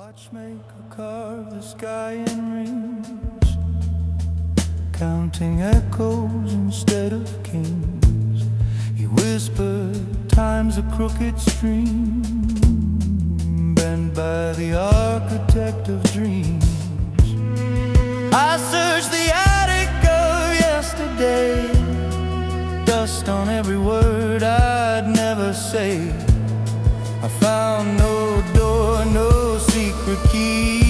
watchmaker carved the sky in rings, counting echoes instead of kings. He whispered, time's a crooked stream, bent by the architect of dreams. I searched the attic of yesterday, dust on every word I'd never say. I found no door, no secret key.